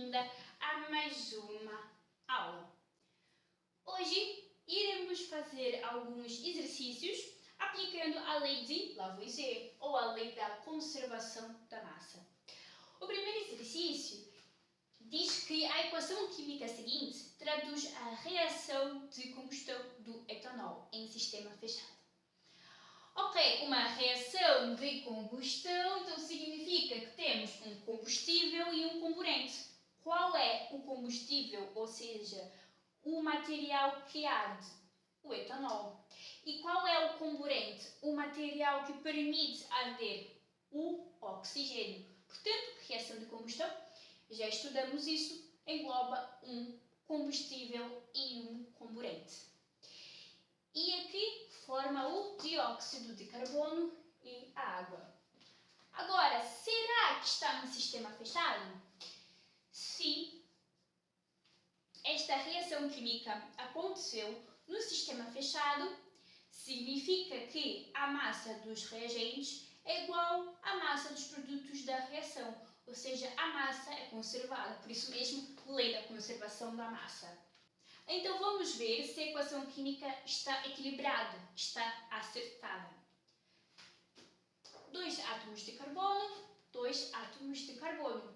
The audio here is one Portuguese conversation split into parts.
bem-vinda a mais uma aula. Hoje iremos fazer alguns exercícios aplicando a lei de Lavoisier, ou a lei da conservação da massa. O primeiro exercício diz que a equação química seguinte traduz a reação de combustão do etanol em sistema fechado. Ok, uma reação de combustão então significa que temos um combustível e um comburente. Qual é o combustível, ou seja, o material que arde? O etanol. E qual é o comburente? O material que permite arder? O oxigênio. Portanto, reação de combustão, já estudamos isso, engloba um combustível e um comburente. E aqui forma o dióxido de carbono e a água. Agora, será que está no sistema fechado? Sim, esta reação química aconteceu no sistema fechado, significa que a massa dos reagentes é igual à massa dos produtos da reação, ou seja, a massa é conservada, por isso mesmo, lei da conservação da massa. Então vamos ver se a equação química está equilibrada, está acertada. 2 átomos de carbono, 2 átomos de carbono.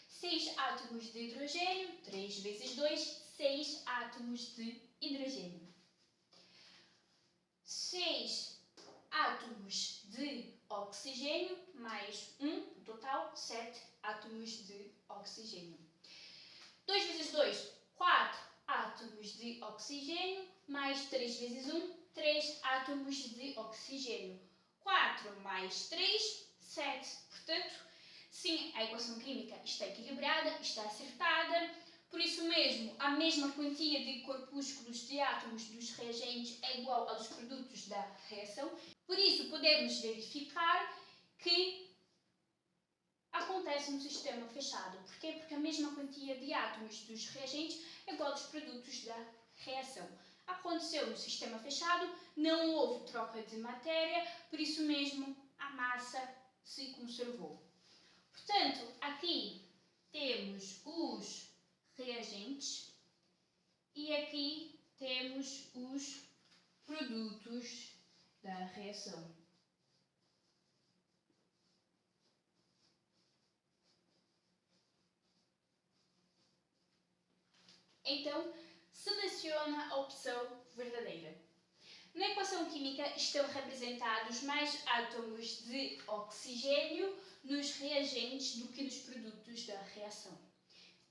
6 átomos de hidrogênio, 3 vezes 2, 6 átomos de hidrogênio. 6 átomos de oxigênio, mais 1, no total, 7 átomos de oxigênio. 2 vezes 2, 4 átomos de oxigênio, mais 3 vezes 1, 3 átomos de oxigênio. 4 mais 3, 7. Portanto, sim, a equação química está equilibrada, está acertada. Por isso mesmo, a mesma quantia de corpúsculos de átomos dos reagentes é igual aos produtos da reação. Por isso, podemos verificar que acontece no sistema fechado. Porquê? Porque a mesma quantia de átomos dos reagentes é igual aos produtos da reação. Aconteceu no sistema fechado, não houve troca de matéria, por isso mesmo a massa se conservou. Portanto, aqui temos os reagentes e aqui temos os produtos da reação. Então, seleciona a opção verdadeira. Na equação química estão representados mais átomos de oxigênio nos reagentes do que nos produtos da reação.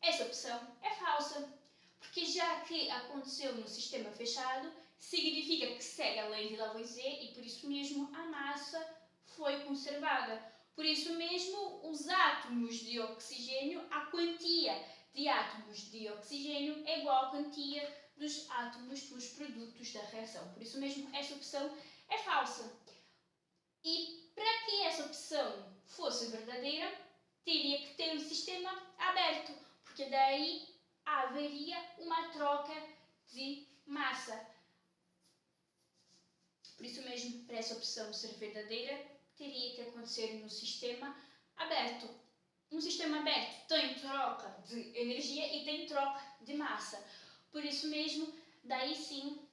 Essa opção é falsa, porque já que aconteceu no sistema fechado, significa que segue a lei de Lavoisier e por isso mesmo a massa foi conservada. Por isso mesmo, os átomos de oxigênio, a quantia de átomos de oxigênio é igual à quantia dos átomos dos produtos da reação. Por isso mesmo, essa opção é falsa. E para que essa opção fosse verdadeira, teria que ter um sistema aberto, porque daí haveria uma troca de massa. Por isso mesmo, para essa opção ser verdadeira, teria que acontecer no sistema aberto. Um sistema aberto tem troca de energia e tem troca de massa. Por isso mesmo, daí sim,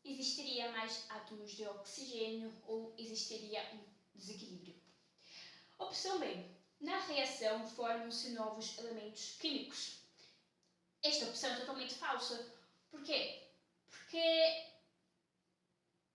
existiria mais átomos de oxigênio ou existiria um desequilíbrio. Opção B. Na reação formam-se novos elementos químicos. Esta opção é totalmente falsa. Porquê? Porque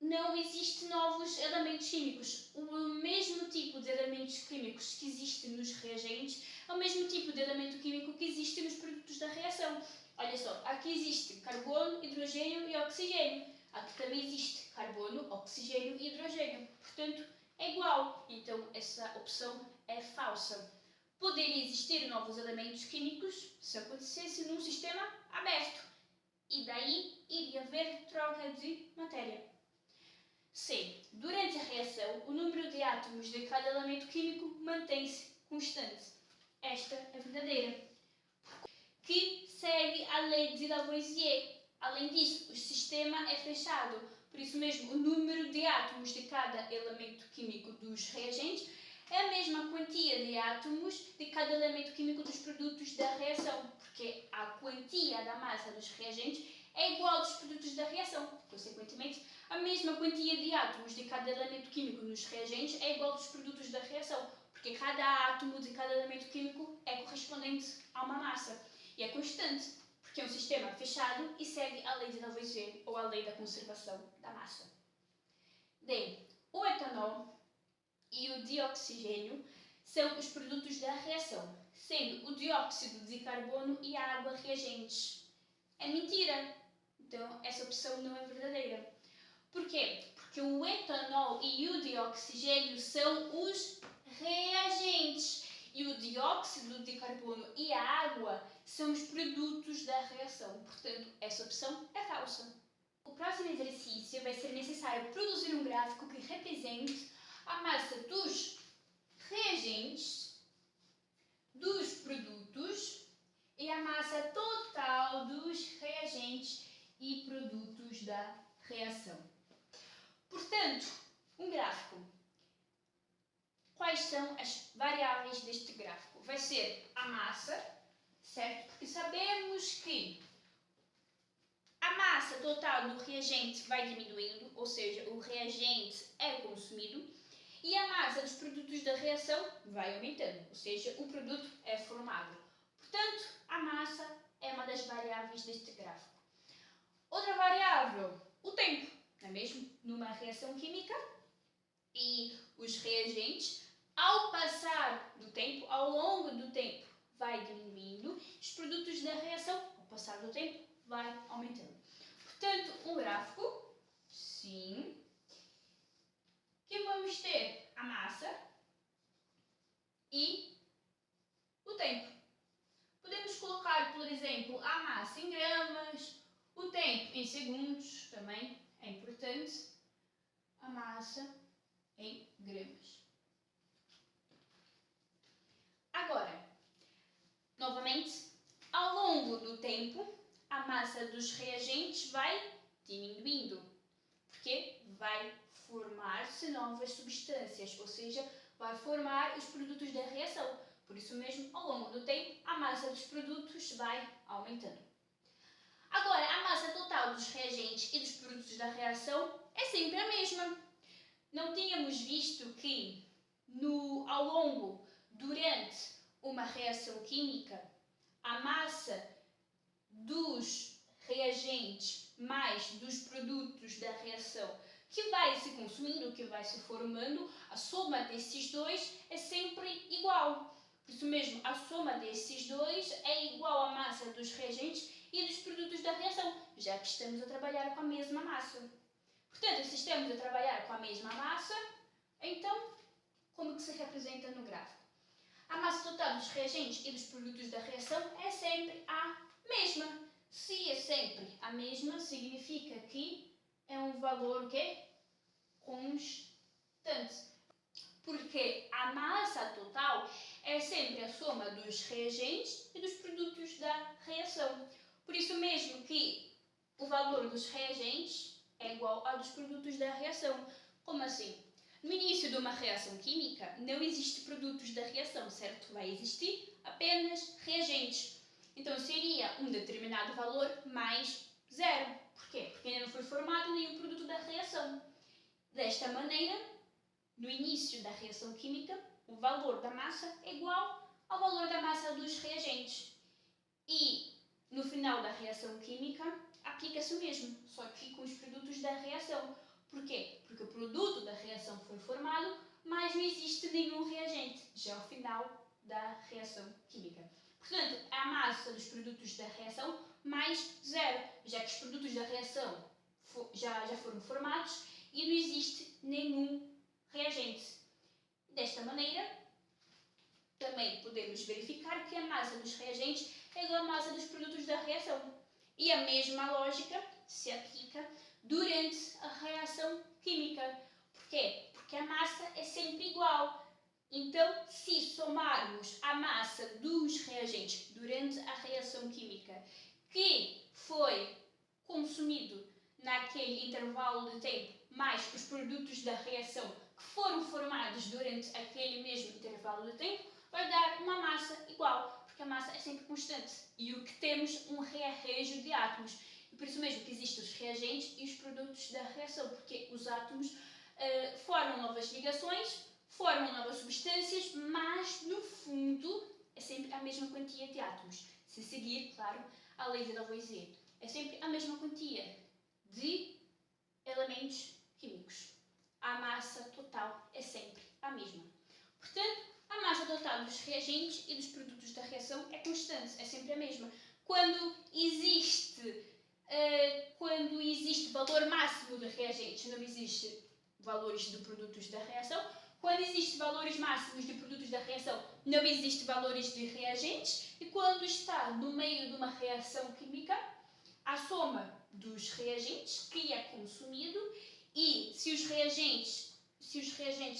não existem novos elementos químicos. O mesmo tipo de elementos químicos que existe nos reagentes é o mesmo tipo de elemento químico que existe nos produtos da reação. Olha só, aqui existe carbono, hidrogênio e oxigênio. Aqui também existe carbono, oxigênio e hidrogênio. Portanto, é igual. Então, essa opção é falsa. Poderia existir novos elementos químicos se acontecesse num sistema aberto. E daí iria haver troca de matéria. C. Durante a reação, o número de átomos de cada elemento químico mantém-se constante. Esta é verdadeira. Que segue a lei de Lavoisier. Além disso, o sistema é fechado. Por isso mesmo, o número de átomos de cada elemento químico dos reagentes é a mesma quantia de átomos de cada elemento químico dos produtos da reação, porque a quantia da massa dos reagentes é igual aos produtos da reação. Consequentemente, a mesma quantia de átomos de cada elemento químico nos reagentes é igual aos produtos da reação, porque cada átomo de cada elemento químico é correspondente a uma massa e é constante, porque é um sistema fechado e segue a lei de Lavoisier, ou a lei da conservação da massa. Daí, o etanol e o dioxigênio são os produtos da reação, sendo o dióxido de carbono e a água reagentes. É mentira! Então, essa opção não é verdadeira. Por quê? Porque o etanol e o dioxigênio são os reagentes e o dióxido de carbono e a água são os produtos da reação. Portanto, essa opção é falsa. O próximo exercício vai ser necessário produzir um gráfico que represente a massa dos reagentes, dos produtos e a massa total dos reagentes e produtos da reação. Portanto, um gráfico. Quais são as variáveis deste gráfico? Vai ser a massa, certo? Porque sabemos que a massa total do reagente vai diminuindo, ou seja, o reagente é consumido, e a massa dos produtos da reação vai aumentando, ou seja, o produto é formado. Portanto, a massa é uma das variáveis deste gráfico. Outra variável, o tempo, não é mesmo? Numa reação química, e os reagentes, ao passar do tempo, ao longo do tempo, vai diminuindo, os produtos da reação, ao passar do tempo, vai aumentando. Portanto, um gráfico, sim, que vamos ter a massa e o tempo. Podemos colocar, por exemplo, a massa em gramas, o tempo em segundos, também é importante, a massa em gramas. Agora, novamente, ao longo do tempo, a massa dos reagentes vai diminuindo, porque vai formar-se novas substâncias, ou seja, vai formar os produtos da reação. Por isso mesmo, ao longo do tempo, a massa dos produtos vai aumentando. Agora, a massa total dos reagentes e dos produtos da reação é sempre a mesma. Não tínhamos visto que, ao longo, durante uma reação química, a massa dos reagentes mais dos produtos da reação que vai se consumindo, que vai se formando, a soma desses dois é sempre igual. Por isso mesmo, a soma desses dois é igual à massa dos reagentes e dos produtos da reação, já que estamos a trabalhar com a mesma massa. Portanto, se estamos a trabalhar com a mesma massa, então, como que se representa no gráfico? A massa total dos reagentes e dos produtos da reação é sempre a mesma. Se é sempre a mesma, significa que é um valor constante. Porque a massa total é sempre a soma dos reagentes e dos produtos da reação. Por isso mesmo que o valor dos reagentes é igual ao dos produtos da reação. Como assim? No início de uma reação química, não existe produtos da reação, certo? Vai existir apenas reagentes. Então, seria um determinado valor mais zero. Por quê? Porque ainda não foi formado nenhum produto da reação. Desta maneira, no início da reação química, o valor da massa é igual ao valor da massa dos reagentes. E, no final da reação química, aplica-se o mesmo, só que com os produtos da reação. Por quê? Porque o produto da reação foi formado, mas não existe nenhum reagente, já ao final da reação química. Portanto, a massa dos produtos da reação mais zero, já que os produtos da reação já foram formados e não existe nenhum reagente. Desta maneira, também podemos verificar que a massa dos reagentes é igual à massa dos produtos da reação. E a mesma lógica se aplica durante a reação química. Por quê? Porque a massa é sempre igual. Então, se somarmos a massa dos reagentes durante a reação química que foi consumido naquele intervalo de tempo, mais os produtos da reação que foram formados durante aquele mesmo intervalo de tempo, vai dar uma massa igual, porque a massa é sempre constante. E o que temos? Um rearranjo de átomos. E por isso mesmo que existem os reagentes e os produtos da reação, porque os átomos formam novas ligações, formam novas substâncias, mas no fundo é sempre a mesma quantia de átomos. Se seguir, claro, a lei de Lavoisier. É sempre a mesma quantia de elementos químicos. A massa total é sempre a mesma. Portanto, a massa total dos reagentes e dos produtos da reação é constante, é sempre a mesma. Quando existe valor máximo de reagentes, não existe valores de produtos da reação. Quando existem valores máximos de produtos da reação, não existem valores de reagentes. E quando está no meio de uma reação química, a soma dos reagentes que é consumido e se os reagentes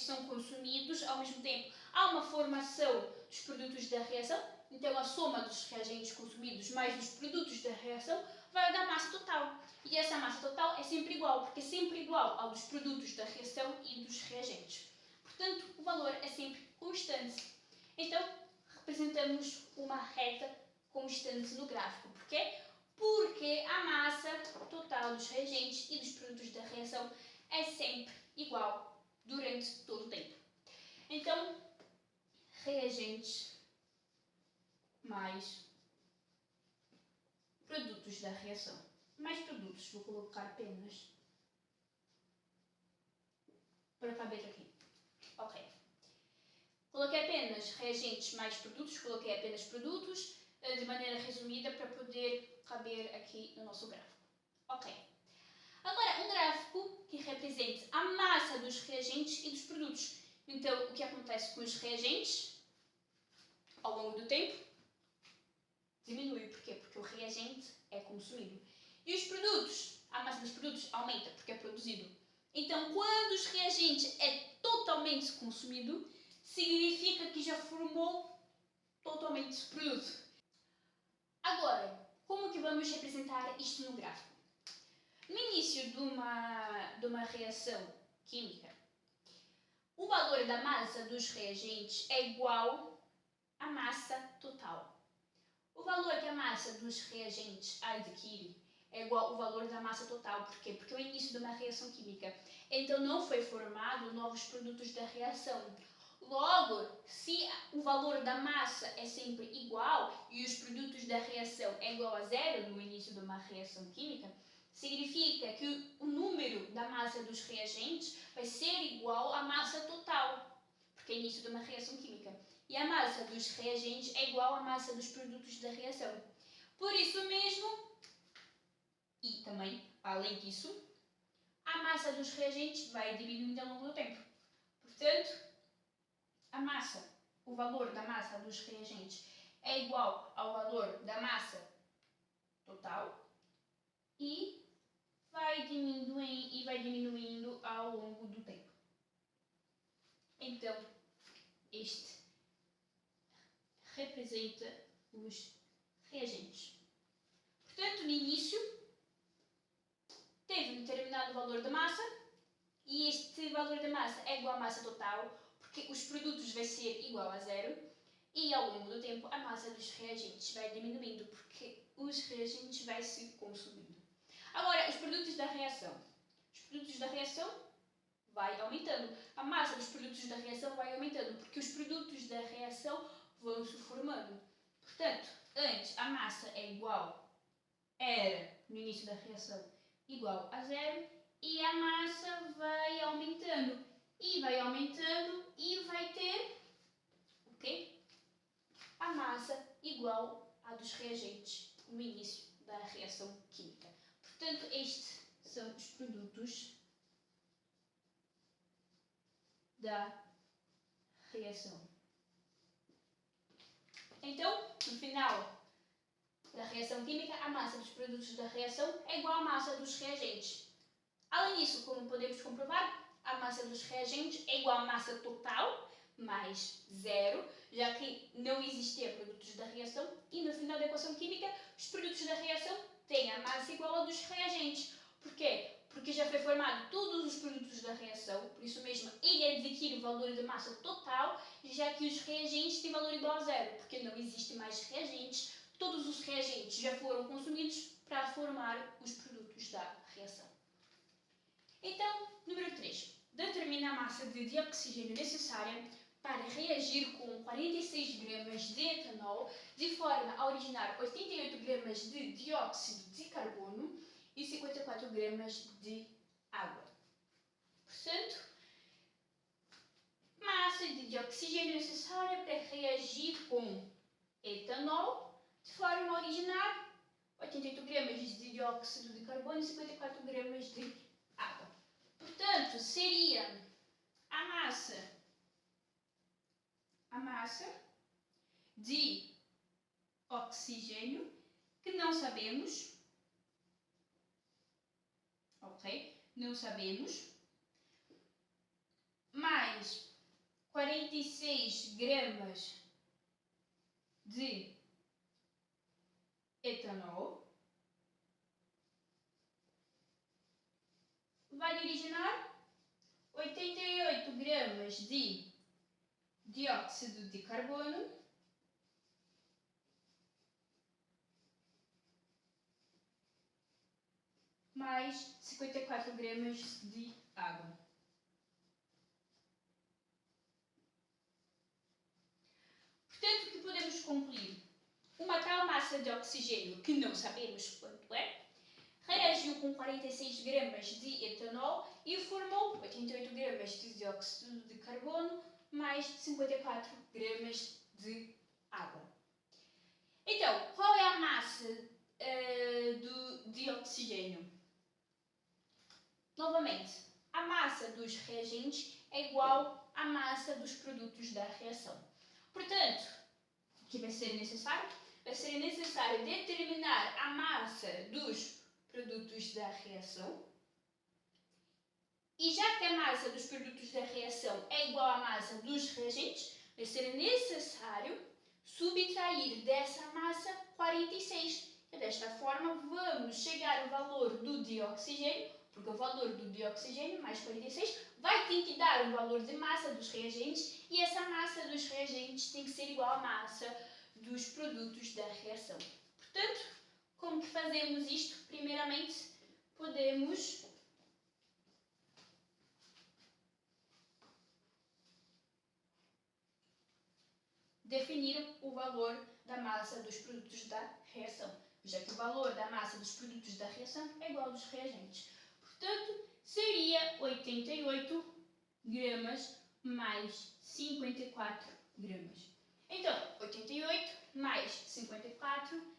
são consumidos, ao mesmo tempo há uma formação dos produtos da reação, então a soma dos reagentes consumidos mais dos produtos da reação vai dar massa total. E essa massa total é sempre igual, porque é sempre igual ao dos produtos da reação e dos reagentes. Portanto, o valor é sempre constante. Então, representamos uma reta constante no gráfico. Porquê? Porque a massa total dos reagentes e dos produtos da reação é sempre igual durante todo o tempo. Então, reagentes mais produtos da reação. Mais produtos, vou colocar apenas para caber aqui. Ok. Coloquei apenas reagentes mais produtos, coloquei apenas produtos, de maneira resumida para poder caber aqui no nosso gráfico. Ok. Agora, um gráfico que represente a massa dos reagentes e dos produtos. Então, o que acontece com os reagentes ao longo do tempo? Diminui. Porquê? Porque o reagente é consumido. E os produtos? A massa dos produtos aumenta porque é produzido. Então, quando os reagentes é totalmente consumido, significa que já formou totalmente produto. Agora, como que vamos representar isto no gráfico? No início de uma reação química, o valor da massa dos reagentes é igual à massa total. O valor que a massa dos reagentes adquire é igual ao valor da massa total. Porquê? Porque é o início de uma reação química. Então não foi formado novos produtos da reação. Logo, se o valor da massa é sempre igual e os produtos da reação é igual a zero no início de uma reação química, significa que o número da massa dos reagentes vai ser igual à massa total, porque é o início de uma reação química. E a massa dos reagentes é igual à massa dos produtos da reação. Por isso mesmo, e também, além disso, a massa dos reagentes vai diminuindo ao longo do tempo. Portanto, o valor da massa dos reagentes é igual ao valor da massa total e vai diminuindo ao longo do tempo. Então, este representa os reagentes. Portanto, no início, teve um determinado valor de massa e este valor da massa é igual à massa total, porque os produtos vai ser igual a zero e ao longo do tempo a massa dos reagentes vai diminuindo, porque os reagentes vai se consumindo. Agora, os produtos da reação. Os produtos da reação vai aumentando. A massa dos produtos da reação vai aumentando, porque os produtos da reação vão se formando. Portanto, antes a massa era no início da reação igual a zero e a massa vai aumentando e vai ter o quê? A massa igual à dos reagentes no início da reação química. Portanto, estes são os produtos da reação. Então, no final da reação química, a massa dos produtos da reação é igual à massa dos reagentes. Além disso, como podemos comprovar, a massa dos reagentes é igual à massa total mais zero, já que não existia produtos da reação, e no final da equação química, os produtos da reação têm a massa igual a dos reagentes. Porquê? porque já foi formado todos os produtos da reação, por isso mesmo ele adquire o valor de massa total, já que os reagentes têm valor igual a zero, porque não existe mais reagentes, todos os reagentes já foram consumidos para formar os produtos da reação. Então, número 3. Determina a massa de dioxigênio necessária para reagir com 46 gramas de etanol, de forma a originar 88 gramas de dióxido de carbono e 54 gramas de água. Portanto, massa de dioxigênio necessária para reagir com etanol, de forma a originar 88 gramas de dióxido de carbono e 54 gramas de água. Portanto, seria a massa de oxigênio, que não sabemos, ok? Não sabemos, mais 46 gramas de etanol, vai originar 88 gramas de dióxido de carbono mais 54 gramas de água. Portanto, o que podemos concluir? Uma tal massa de oxigênio, que não sabemos quanto é, reagiu com 46 gramas de etanol e formou 88 gramas de dióxido de carbono mais 54 gramas de água. Então, qual é a massa de oxigênio? Novamente, a massa dos reagentes é igual à massa dos produtos da reação. Portanto, o que vai ser necessário? Vai ser necessário determinar a massa dos produtos da reação. E já que a massa dos produtos da reação é igual à massa dos reagentes, vai ser necessário subtrair dessa massa 46. E desta forma, vamos chegar ao valor do dioxigênio, porque o valor do dioxigênio mais 46 vai ter que dar o valor de massa dos reagentes, e essa massa dos reagentes tem que ser igual à massa dos produtos da reação. Portanto, como que fazemos isto? Primeiramente, podemos definir o valor da massa dos produtos da reação, já que o valor da massa dos produtos da reação é igual ao dos reagentes. Portanto, seria 88 gramas mais 54 gramas. Então, 88 mais 54,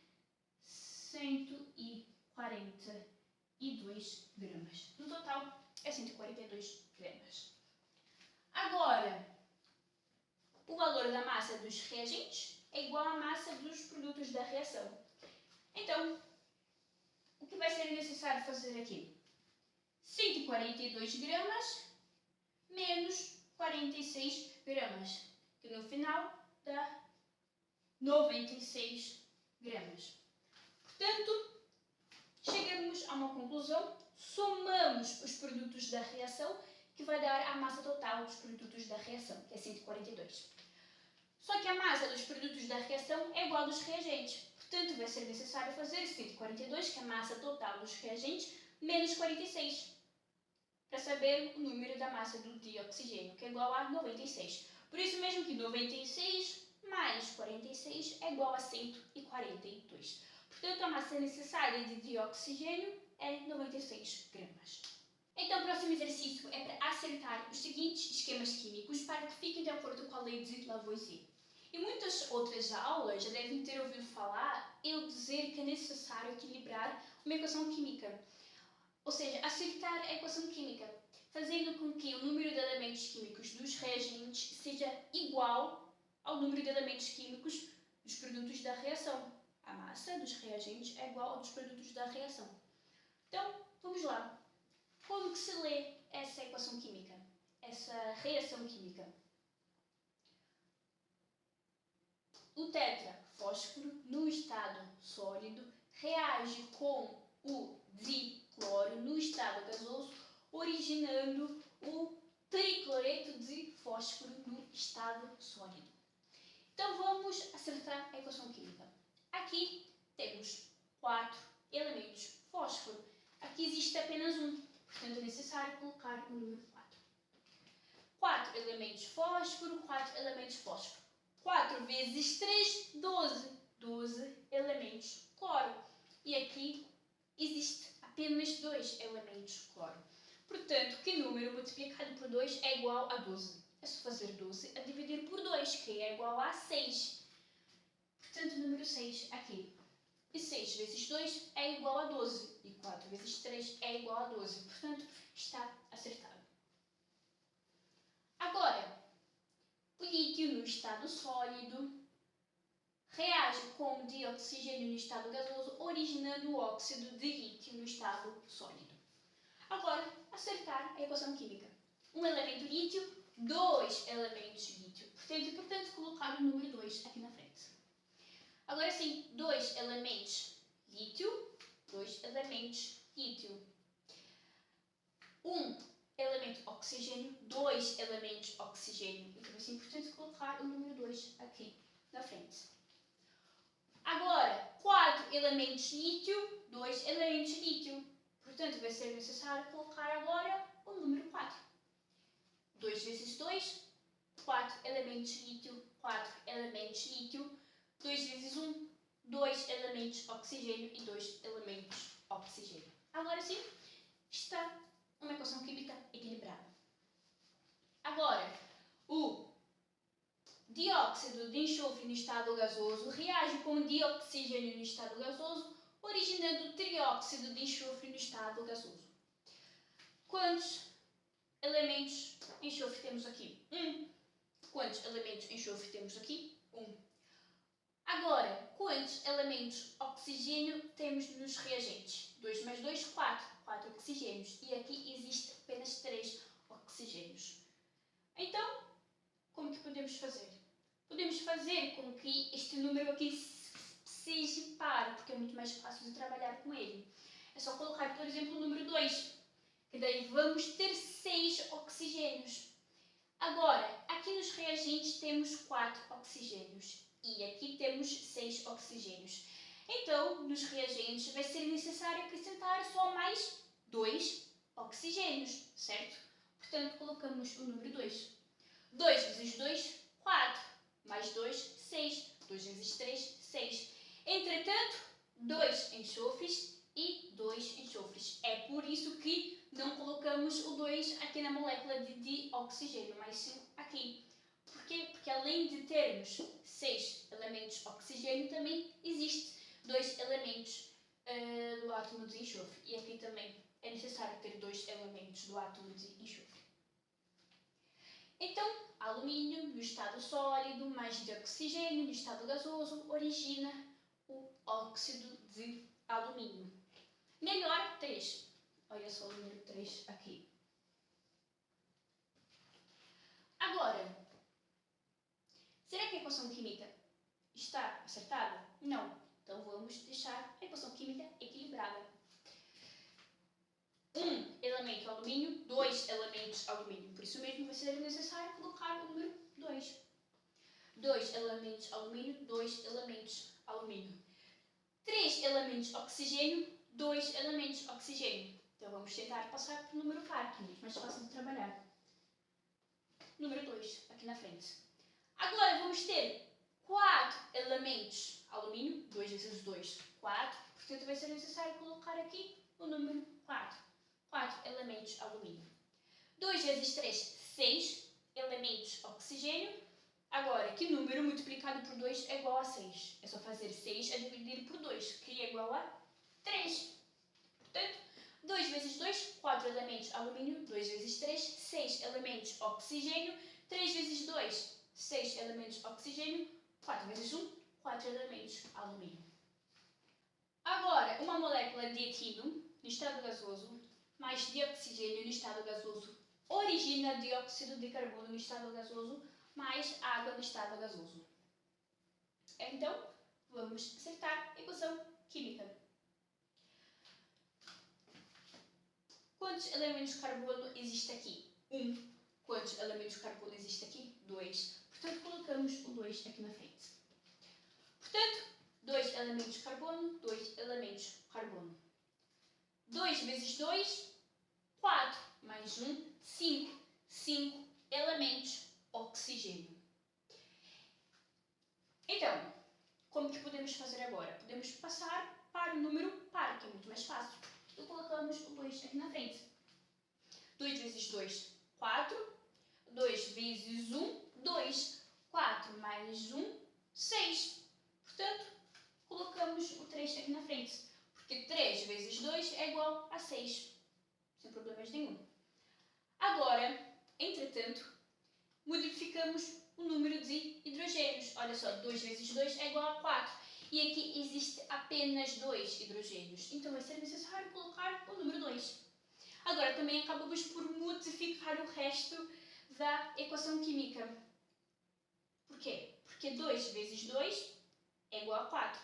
142 gramas. No total, é 142 gramas. Agora, o valor da massa dos reagentes é igual à massa dos produtos da reação. Então, o que vai ser necessário fazer aqui? 142 gramas menos 46 gramas, que no final dá 96 gramas. Portanto, chegamos a uma conclusão, somamos os produtos da reação, que vai dar a massa total dos produtos da reação, que é 142. Só que a massa dos produtos da reação é igual aos dos reagentes. Portanto, vai ser necessário fazer 142, que é a massa total dos reagentes, menos 46, para saber o número da massa do dioxigênio, que é igual a 96. Por isso mesmo que 96 mais 46 é igual a 142. Portanto, a massa necessária de dioxigênio é 96 gramas. Então, o próximo exercício é para acertar os seguintes esquemas químicos para que fiquem de acordo com a lei de Lavoisier. Em muitas outras aulas já devem ter ouvido falar eu dizer que é necessário equilibrar uma equação química. Ou seja, acertar a equação química, fazendo com que o número de elementos químicos dos reagentes seja igual ao número de elementos químicos dos produtos da reação. A massa dos reagentes é igual ao dos produtos da reação. Então, vamos lá. Como que se lê essa equação química? Essa reação química? O tetrafósforo, no estado sólido, reage com o cloro no estado gasoso, originando o tricloreto de fósforo no estado sólido. Então vamos acertar a equação química. Aqui temos 4 elementos fósforo. Aqui existe apenas um, portanto é necessário colocar o número 4. 4 elementos fósforo, 4 elementos fósforo. 4 vezes 3, 12. 12 elementos cloro. E aqui existe apenas 2 elementos cloro. Portanto, que número multiplicado por 2 é igual a 12? É só fazer 12 a dividir por 2, que é igual a 6. Portanto, número 6 aqui. E 6 vezes 2 é igual a 12. E 4 vezes 3 é igual a 12. Portanto, está acertado. Agora, o lítio no estado sólido reage com o dioxigênio no estado gasoso, originando o óxido de lítio no estado sólido. Agora, acertar a equação química. Um elemento lítio, 2 elementos lítio. Portanto, é importante colocar o número 2 aqui na frente. Agora sim, 2 elementos lítio, 2 elementos lítio. 1 elemento oxigênio, 2 elementos oxigênio. Então vai ser importante colocar o número 2 aqui na frente. Agora, 4 elementos lítio, 2 elementos lítio. Portanto, vai ser necessário colocar agora o número 4. 2 vezes 2, 4 elementos lítio, 4 elementos lítio. 2 vezes 1, 2 elementos oxigênio e 2 elementos oxigênio. Agora sim, está uma equação química equilibrada. Agora, o dióxido de enxofre no estado gasoso reage com o dioxigênio no estado gasoso, originando o trióxido de enxofre no estado gasoso. Quantos elementos enxofre temos aqui? 1. Quantos elementos enxofre temos aqui? 1. Agora, quantos elementos oxigênio temos nos reagentes? 2 mais 2, 4. 4 oxigênios. E aqui existe apenas 3 oxigênios. Então, como que podemos fazer? Podemos fazer com que este número aqui seja par, porque é muito mais fácil de trabalhar com ele. É só colocar, por exemplo, o número 2, que daí vamos ter 6 oxigênios. Agora, aqui nos reagentes temos 4 oxigênios. E aqui temos 6 oxigênios. Então, nos reagentes vai ser necessário acrescentar só mais 2 oxigênios, certo? Portanto, colocamos o número 2. 2 vezes 2, 4. Mais 2, 6. 2 vezes 3, 6. Entretanto, 2 enxofres e 2 enxofres. É por isso que não colocamos o 2 aqui na molécula de oxigênio, mas sim aqui. Por quê? Porque além de termos 6 elementos oxigênio, também existe 2 elementos do átomo de enxofre. E aqui também é necessário ter 2 elementos do átomo de enxofre. Então, alumínio no estado sólido mais dioxigênio no estado gasoso origina o óxido de alumínio. Melhor 3. Olha só o número 3 aqui. Agora, será que a equação química está acertada? Não. Então vamos deixar a equação química equilibrada. 1 elemento alumínio, 2 elementos alumínio. Por isso mesmo vai ser necessário colocar o número 2. 2 elementos alumínio, 2 elementos alumínio. 3 elementos oxigênio, 2 elementos oxigênio. Então vamos tentar passar para o número par, que é muito mais fácil de trabalhar. Número 2, aqui na frente. Agora vamos ter 4 elementos alumínio, 2 vezes 2, 4. Portanto, vai ser necessário colocar aqui o número 4. 4 elementos alumínio. 2 vezes 3, 6 elementos oxigênio. Agora, que número multiplicado por 2 é igual a 6? É só fazer 6 a dividir por 2, que é igual a 3. Portanto, 2 vezes 2, 4 elementos alumínio. 2 vezes 3, 6 elementos oxigênio. 3 vezes 2, 6 elementos oxigênio. 4 vezes 1, 4 elementos alumínio. Agora, uma molécula de etilo no estado gasoso mais dioxigênio no estado gasoso origina dióxido de carbono no estado gasoso mais água no estado gasoso. Então, vamos acertar a equação química. Quantos elementos de carbono existe aqui? 1. Quantos elementos de carbono existe aqui? 2. Portanto, colocamos o 2 aqui na frente. Portanto, 2 elementos de carbono, 2 elementos de carbono. 2 vezes 2, 4. Mais 1, 5. 5 elementos de oxigênio. Então, como que podemos fazer agora? Podemos passar para o número par, que é muito mais fácil. E colocamos o 2 aqui na frente. 2 vezes 2, 4. 2 vezes 1, 2. 4 mais 1, 6. Portanto, colocamos o 3 aqui na frente. Porque 3 vezes 2 é igual a 6. Sem problemas nenhum. Agora, entretanto, modificamos o número de hidrogênios. Olha só, 2 vezes 2 é igual a 4. E aqui existe apenas 2 hidrogênios. Então vai ser necessário colocar o número 2. Agora também acabamos por modificar o resto da equação química. Por quê? Porque 2 vezes 2 é igual a 4.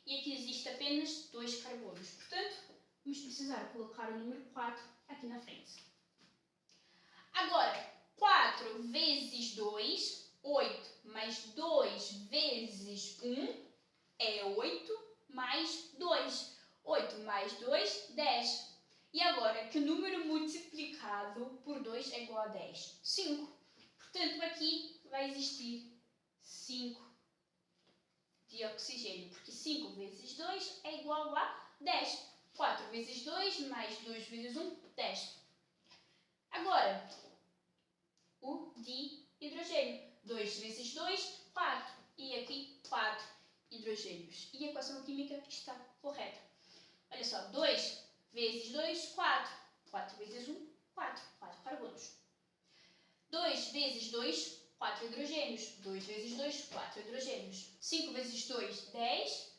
E aqui existe apenas 2 carbonos. Portanto, vamos precisar colocar o número 4 aqui na frente. Agora, 4 vezes 2, 8, mais 2 vezes 1 é 8, mais 2. 8 mais 2, 10. E agora, que número multiplicado por 2 é igual a 10? 5. Portanto, aqui vai existir 5 de oxigênio, porque 5 vezes 2 é igual a 10. 4 vezes 2 mais 2 vezes 1, 10. Agora, o de hidrogênio. 2 vezes 2, 4. E aqui, 4 hidrogênios. E a equação química está correta. Olha só, 2 vezes 2, 4. 4 vezes 1, 4. 4 carbonos. 2 vezes 2, 4 hidrogênios. 2 vezes 2, 4 hidrogênios. 5 vezes 2, 10.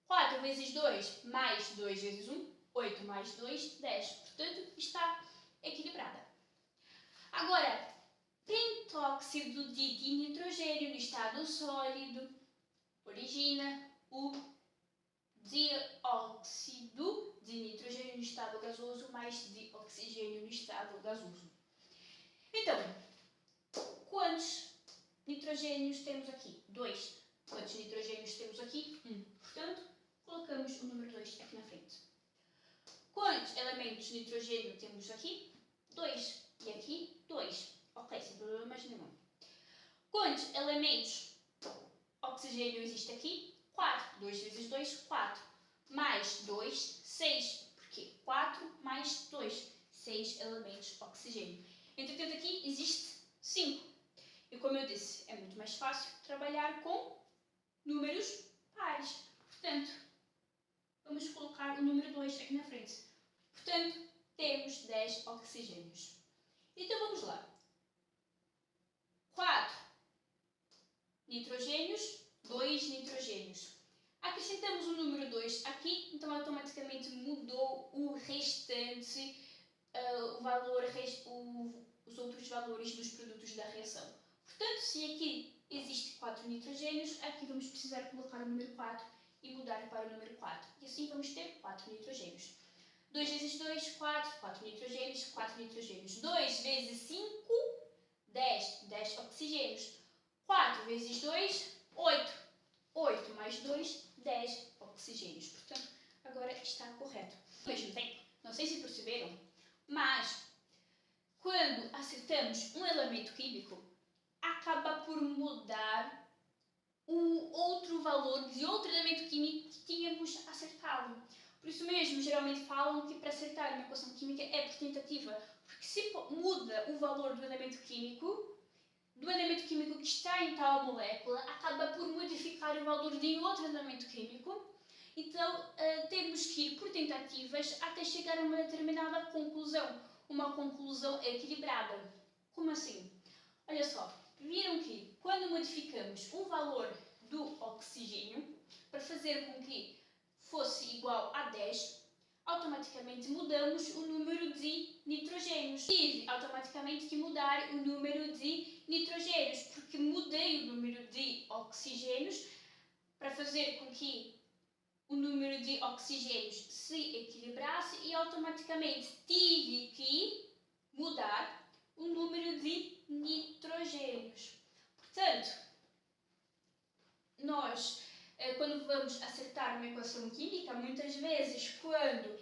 4 vezes 2, mais 2 vezes 1, 8 mais 2, 10. Portanto, está equilibrada. Agora, pentóxido de dinitrogênio no estado sólido origina o dióxido de nitrogênio no estado gasoso mais de oxigênio no estado gasoso. Então, quantos nitrogênios temos aqui? 2. Quantos nitrogênios temos aqui? 1. Portanto, colocamos o número 2 aqui na frente. Quantos elementos de nitrogênio temos aqui? 2. E aqui, 2. Ok, sem problemas nenhum. Quantos elementos de oxigênio existe aqui? 4. 2 vezes 2, 4. Mais 2, 6. Porque 4 mais 2, 6 elementos de oxigênio. Entretanto, aqui existe 5. E como eu disse, é muito mais fácil trabalhar com números pares. Portanto, vamos colocar o número 2 aqui na frente. Portanto, temos 10 oxigênios. Então, vamos lá. 4 nitrogênios, 2 nitrogênios. Acrescentamos o número 2 aqui, então automaticamente mudou o restante, os outros valores dos produtos da reação. Portanto, se aqui existe 4 nitrogênios, aqui vamos precisar colocar o número 4 e mudar para o número 4. E assim vamos ter 4 nitrogênios. 2 vezes 2, 4. 4 nitrogênios, 4 nitrogênios. 2 vezes 5, 10. 10 oxigênios. 4 vezes 2, 8. 8 mais 2, 10 oxigênios. Portanto, agora está correto. Ao mesmo tempo, não sei se perceberam, mas quando acertamos um elemento químico, acaba por mudar o outro valor de outro elemento químico que tínhamos acertado. Por isso mesmo, geralmente falam que para acertar uma equação química é por tentativa, porque se muda o valor do elemento químico que está em tal molécula, acaba por modificar o valor de outro elemento químico. Então, temos que ir por tentativas até chegar a uma determinada conclusão, uma conclusão equilibrada. Como assim? Olha só, viram que quando modificamos o valor do oxigênio para fazer com que fosse igual a 10, automaticamente mudamos o número de nitrogênios. Tive automaticamente que mudar o número de nitrogênios, porque mudei o número de oxigênios para fazer com que o número de oxigênios se equilibrasse e automaticamente tive que mudar o número de nitrogênios. Portanto, nós, quando vamos acertar uma equação química, muitas vezes, quando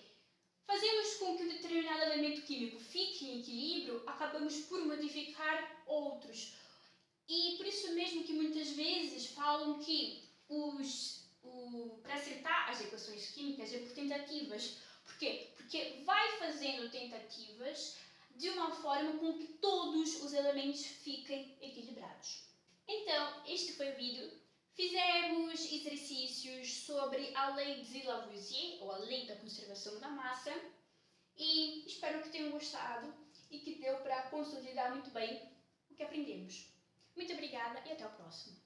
fazemos com que um determinado elemento químico fique em equilíbrio, acabamos por modificar outros. E por isso mesmo que muitas vezes falam que para acertar as equações químicas é por tentativas. Por quê? Porque vai fazendo tentativas de uma forma com que todos os elementos fiquem equilibrados. Então, este foi o vídeo. Fizemos exercícios sobre a lei de Lavoisier, ou a lei da conservação da massa, e espero que tenham gostado e que deu para consolidar muito bem o que aprendemos. Muito obrigada e até o próximo.